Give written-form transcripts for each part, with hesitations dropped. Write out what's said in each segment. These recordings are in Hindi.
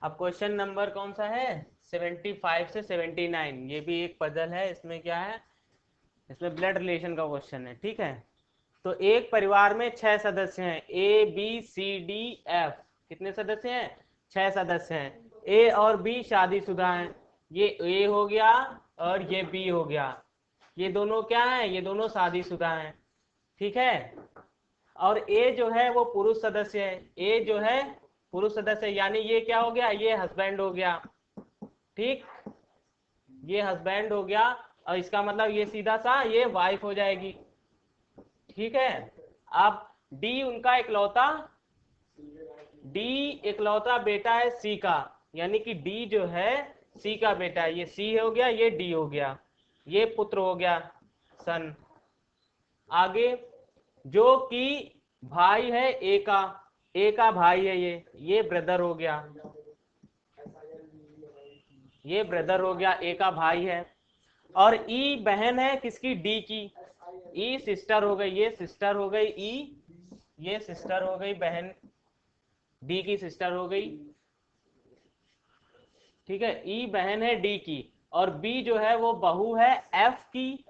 अब क्वेश्चन नंबर कौन सा है, 75 से 79। ये भी एक पजल है। इसमें क्या है, इसमें ब्लड रिलेशन का क्वेश्चन है। ठीक है, तो एक परिवार में 6 सदस्य हैं, A B C D F. कितने सदस्य हैं, 6 सदस्य हैं। ए और बी शादीशुदा हैं। ये ए हो गया और ये बी हो गया। ये दोनों क्या हैं, ये दोनों शादीशुदा हैं। ठीक है, और ए जो है वो पुरुष सदस्य है। ए जो है पुरुष सदस्य, यानी ये क्या हो गया, ये हस्बैंड हो गया। ठीक, ये हस्बैंड हो गया, और इसका मतलब ये सीधा सा ये वाइफ हो जाएगी। ठीक है, अब डी उनका इकलौता बेटा है सी का, यानी कि डी जो है सी का बेटा है। ये सी हो गया, ये डी हो गया, ये पुत्र हो गया, सन। आगे जो कि भाई है ए का भाई है, ये ब्रदर हो गया, ये ब्रदर हो गया, ए का भाई है। और ई बहन है किसकी, डी की। ई सिस्टर हो गई, ये सिस्टर हो गई ई, ये सिस्टर हो गई, बहन डी की सिस्टर हो गई। ठीक है, ई बहन है डी की, और बी जो है वो बहू है एफ की।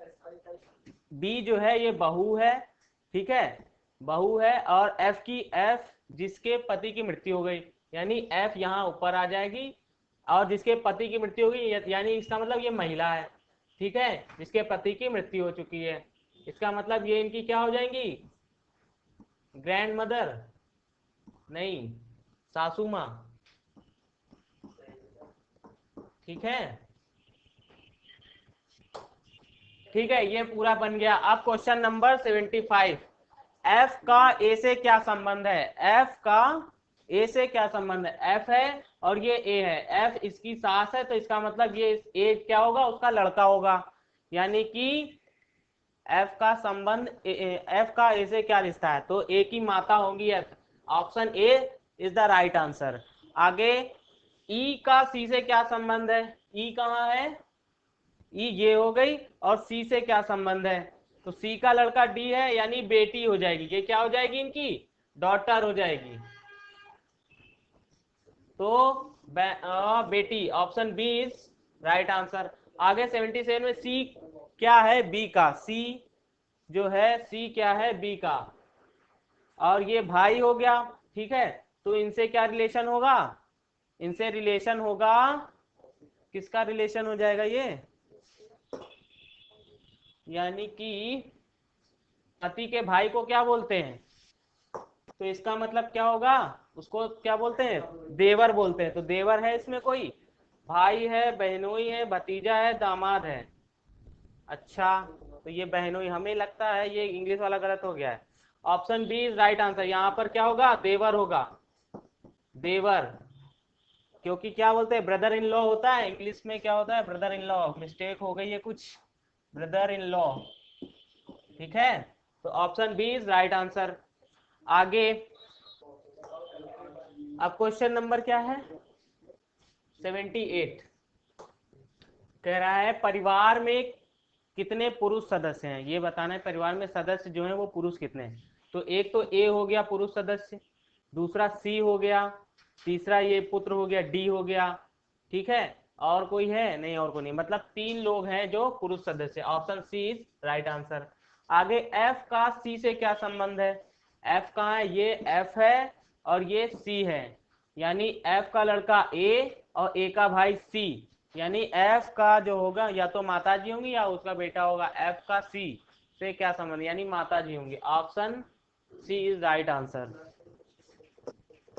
बी जो है ये बहू है, ठीक है, बहू है। और एफ की, एफ जिसके पति की मृत्यु हो गई, यानी एफ यहाँ ऊपर आ जाएगी। और जिसके पति की मृत्यु हो गई, यानी इसका मतलब ये महिला है। ठीक है, जिसके पति की मृत्यु हो चुकी है, इसका मतलब ये इनकी क्या हो जाएंगी, ग्रैंड मदर नहीं, सासू माँ। ठीक है, ठीक है, ये पूरा बन गया। अब क्वेश्चन नंबर 75, एफ का ए से क्या संबंध है। एफ का ए से क्या संबंध है, एफ है और ये ए है। एफ इसकी सास है, तो इसका मतलब ये ए क्या होगा, उसका लड़का होगा। यानी कि एफ का संबंध एफ का ए से क्या रिश्ता है, तो ए की माता होंगी F. Option A is the right answer. आगे ई का सी से क्या संबंध है, ई कहाँ है, ई ये हो गई, और सी से क्या संबंध है, तो सी का लड़का डी है, यानी बेटी हो जाएगी। ये क्या हो जाएगी, इनकी डॉटर हो जाएगी। तो बेटी, option B is right answer. आगे 77 में सी क्या है, बी का। सी जो है, सी क्या है, बी का, और ये भाई हो गया। ठीक है, तो इनसे क्या रिलेशन होगा, इनसे रिलेशन होगा, किसका रिलेशन हो जाएगा ये, यानी कि पति के भाई को क्या बोलते हैं, तो इसका मतलब क्या होगा, उसको क्या बोलते हैं, देवर बोलते हैं। तो देवर है इसमें कोई, भाई है, बहनोई है, भतीजा है, दामाद है। अच्छा, तो ये बहनोई, हमें लगता है ये इंग्लिश वाला गलत हो गया है। Option B is right answer. यहाँ पर क्या होगा, देवर होगा, देवर। क्योंकि क्या बोलते हैं, ब्रदर इन लॉ होता है इंग्लिश में, क्या होता है, ब्रदर इन लॉ। मिस्टेक हो गई है कुछ, ब्रदर इन लॉ। ठीक है, तो option B is right answer. आगे अब क्वेश्चन नंबर क्या है, 78। कह रहा है परिवार में कितने पुरुष सदस्य हैं, ये बताना है। परिवार में सदस्य जो हैं वो पुरुष कितने हैं, तो एक तो ए हो गया पुरुष सदस्य, दूसरा सी हो गया, तीसरा ये पुत्र हो गया, डी हो गया। ठीक है, और कोई है नहीं, और कोई नहीं, मतलब 3 लोग हैं जो पुरुष सदस्य। Option C is right answer. आगे एफ का सी से क्या संबंध है, एफ कहाँ है, ये एफ है और ये सी है, यानी एफ का लड़का ए और ए का भाई सी, यानी एफ का जो होगा या तो माता जी होंगी या उसका बेटा होगा। एफ का सी से क्या संबंध, यानी माता जी होंगी। Option C is right answer.